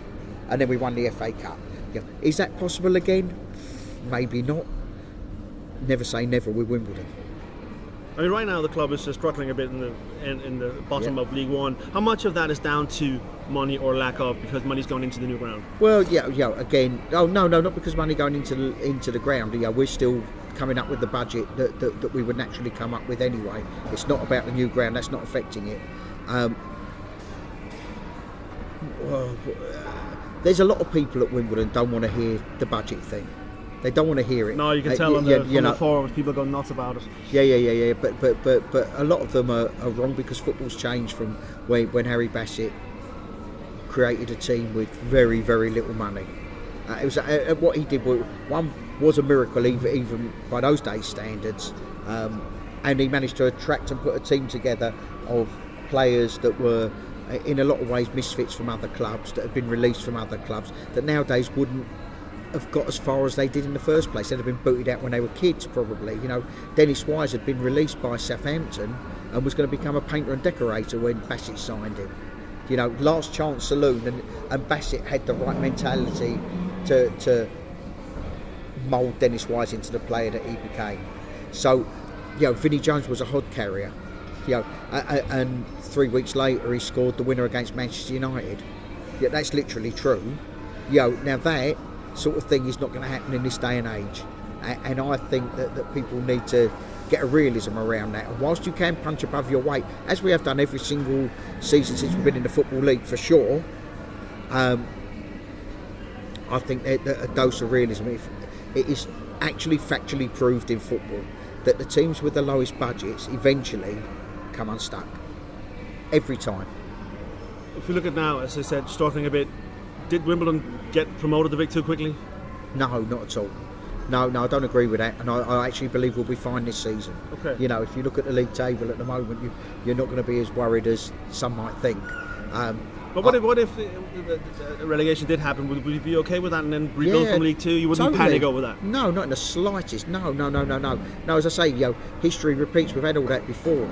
and then we won the FA Cup. Is that possible again? Maybe not. Never say never with Wimbledon. I mean, right now the club is struggling a bit in the bottom of League One. How much of that is down to money or lack of, because money's going into the new ground? Well, again, no, not because money going into the ground. We're still coming up with the budget that we would naturally come up with anyway. It's not about the new ground. That's not affecting it. There's a lot of people at Wimbledon don't want to hear the budget thing. They don't want to hear it. No, you can tell on the forums, people go nuts about it. Yeah. But a lot of them are wrong, because football's changed from when Harry Bassett created a team with very, very little money. It was what he did. One was a miracle, even by those days' standards, and he managed to attract and put a team together of players that were, in a lot of ways, misfits from other clubs, that had been released from other clubs, that nowadays wouldn't have got as far as they did in the first place. They'd have been booted out when they were kids, probably. Dennis Wise had been released by Southampton and was going to become a painter and decorator when Bassett signed him. Last chance saloon, and Bassett had the right mentality to mould Dennis Wise into the player that he became. So, Vinnie Jones was a hod carrier. And 3 weeks later he scored the winner against Manchester United. That's literally true. Now that sort of thing is not going to happen in this day and age, and I think that people need to get a realism around that. And whilst you can punch above your weight, as we have done every single season since we've been in the Football League, for sure, I think that a dose of realism, it is actually factually proved in football that the teams with the lowest budgets eventually come unstuck every time. If you look at now, as I said, struggling a bit, did Wimbledon get promoted a bit too quickly? No, not at all. No, I don't agree with that, and I actually believe we'll be fine this season. Okay. If you look at the league table at the moment, you're not going to be as worried as some might think. But what if the relegation did happen? Would you be okay with that and then rebuild from League Two? You wouldn't totally panic over that? No, not in the slightest. No. No, as I say, history repeats. We've had all that before.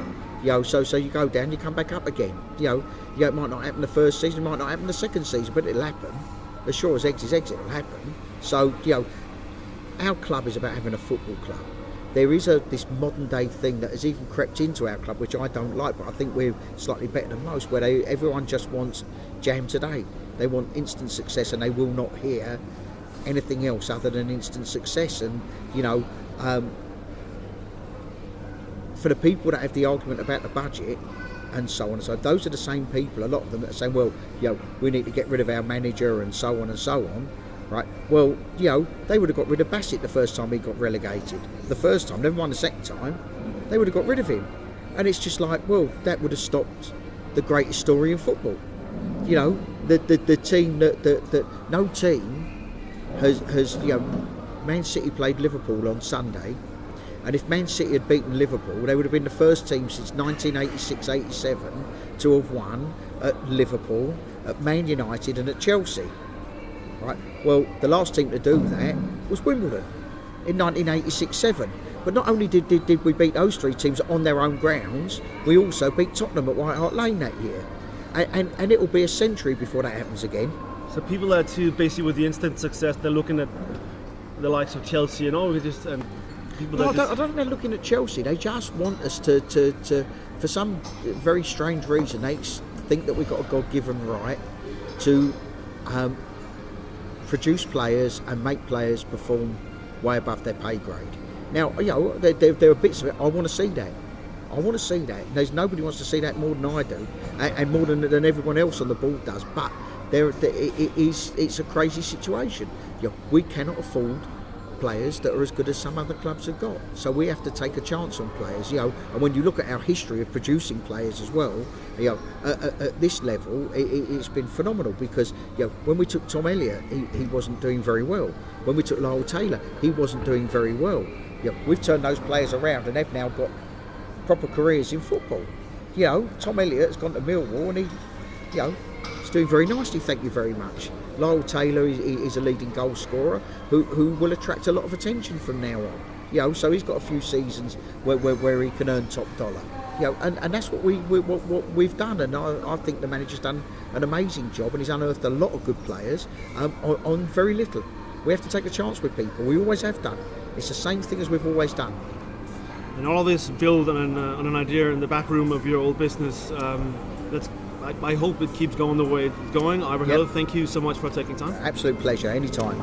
So you go down, you come back up again. It might not happen the first season, it might not happen the second season, but it'll happen. As sure as eggs is eggs, it'll happen. So, our club is about having a football club. There is this modern day thing that has even crept into our club, which I don't like, but I think we're slightly better than most, where everyone just wants jam today. They want instant success, and they will not hear anything else other than instant success. And for the people that have the argument about the budget and so on, so those are the same people, a lot of them, that are saying, well, we need to get rid of our manager and so on and so on. Right. Well, they would have got rid of Bassett the first time he got relegated. The first time, never mind the second time, they would have got rid of him. And it's just like, well, that would have stopped the greatest story in football. The team that no team has Man City played Liverpool on Sunday, and if Man City had beaten Liverpool, they would have been the first team since 1986-87 to have won at Liverpool, at Man United and at Chelsea. Right. Well, the last team to do that was Wimbledon in 1986-7. But not only did we beat those three teams on their own grounds, we also beat Tottenham at White Hart Lane that year. And it will be a century before that happens again. So people are too basically with the instant success. They're looking at the likes of Chelsea and all. I don't think they're looking at Chelsea. They just want us to for some very strange reason, they think that we've got a God-given right to produce players and make players perform way above their pay grade. Now, there are bits of it I want to see that. I want to see that. There's nobody wants to see that more than I do, and more than everyone else on the board does. But it's a crazy situation. We cannot afford players that are as good as some other clubs have got. So we have to take a chance on players, and when you look at our history of producing players as well, at this level, it's been phenomenal because, when we took Tom Elliott, he wasn't doing very well. When we took Lyle Taylor, he wasn't doing very well. We've turned those players around and they've now got proper careers in football. Tom Elliott's gone to Millwall and he's doing very nicely, thank you very much. Lyle Taylor is a leading goal scorer who will attract a lot of attention from now on. So he's got a few seasons where he can earn top dollar. And that's what we've done. And I think the manager's done an amazing job, and he's unearthed a lot of good players on very little. We have to take a chance with people. We always have done. It's the same thing as we've always done. And all of this build on an idea in the back room of your old business. I hope it keeps going the way it's going. Ivor Heller, thank you so much for taking time. Absolute pleasure, anytime.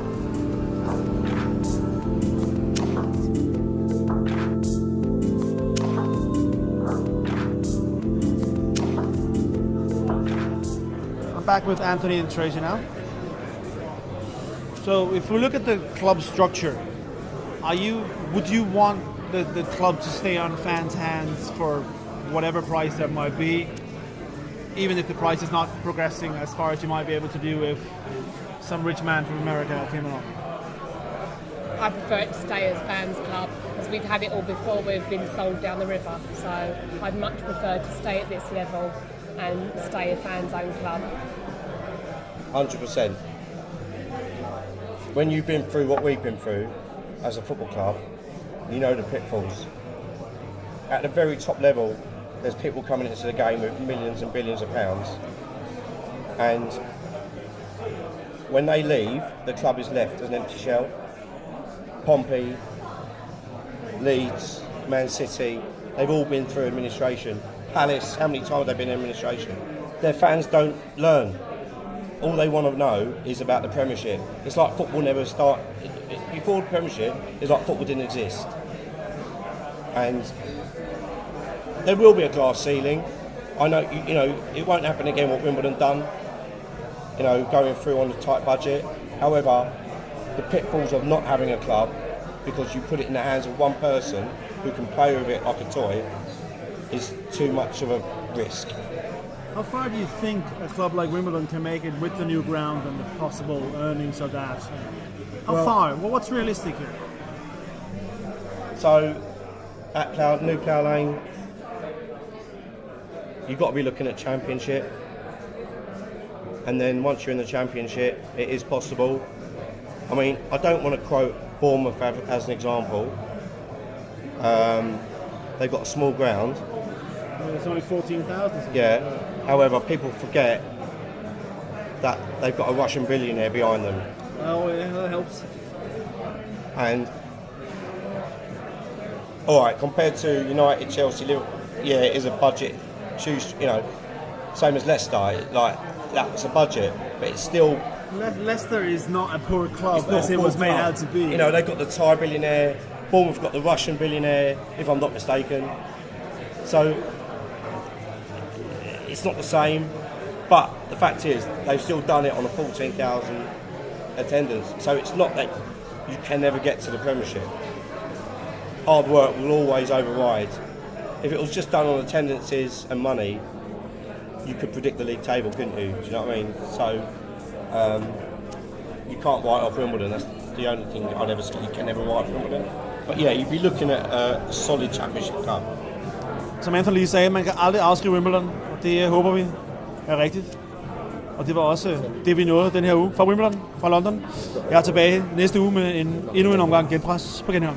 I'm back with Anthony and Tracy now. So if we look at the club structure, would you want the club to stay on fans' hands for whatever price there might be, even if the price is not progressing as far as you might be able to do if some rich man from America came along? I prefer it to stay as fans club, because we've had it all before. We've been sold down the river, so I'd much prefer to stay at this level and stay a fans owned club. 100%. When you've been through what we've been through as a football club, you know the pitfalls. At the very top level, there's people coming into the game with millions and billions of pounds, and when they leave, the club is left as an empty shell. Pompey, Leeds, Man City, they've all been through administration. Palace, how many times have they been in administration? Their fans don't learn. All they want to know is about the Premiership. It's like football never started. Before the Premiership, it's like football didn't exist. And there will be a glass ceiling. I know, it won't happen again what Wimbledon done, going through on a tight budget. However, the pitfalls of not having a club, because you put it in the hands of one person who can play with it like a toy, is too much of a risk. How far do you think a club like Wimbledon can make it with the new ground and the possible earnings of that? How far? Well, what's realistic here? So, at New Plough Lane, you've got to be looking at Championship. And then once you're in the Championship, it is possible. I mean, I don't want to quote Bournemouth as an example. They've got a small ground. It's only 14,000. Yeah. However, people forget that they've got a Russian billionaire behind them. Oh, yeah, that helps. And all right, compared to United, Chelsea, Liverpool, yeah, it is a budget. Same as Leicester. Like that's a budget, but it's still. Leicester is not a poor club as it was made out to be. They've got the Thai billionaire. Bournemouth got the Russian billionaire, if I'm not mistaken. So it's not the same, but the fact is they've still done it on a 14,000 attendance. So it's not that you can never get to the Premiership. Hard work will always override. If it was just done on attendances and money, you could predict the league table, couldn't you? Do you know what I mean? So you can't write off Wimbledon. That's the only thing I'd ever say. You can never write off Wimbledon. But yeah, you'd be looking at a solid Championship club. Som Anthony lige sagde, man kan aldrig afskrive Wimbledon, og det håber vi er rigtigt. Og det var også det, vi nåede den her uge fra Wimbledon, fra London. Jeg er tilbage næste uge med endnu en omgang Genpres på Genhør.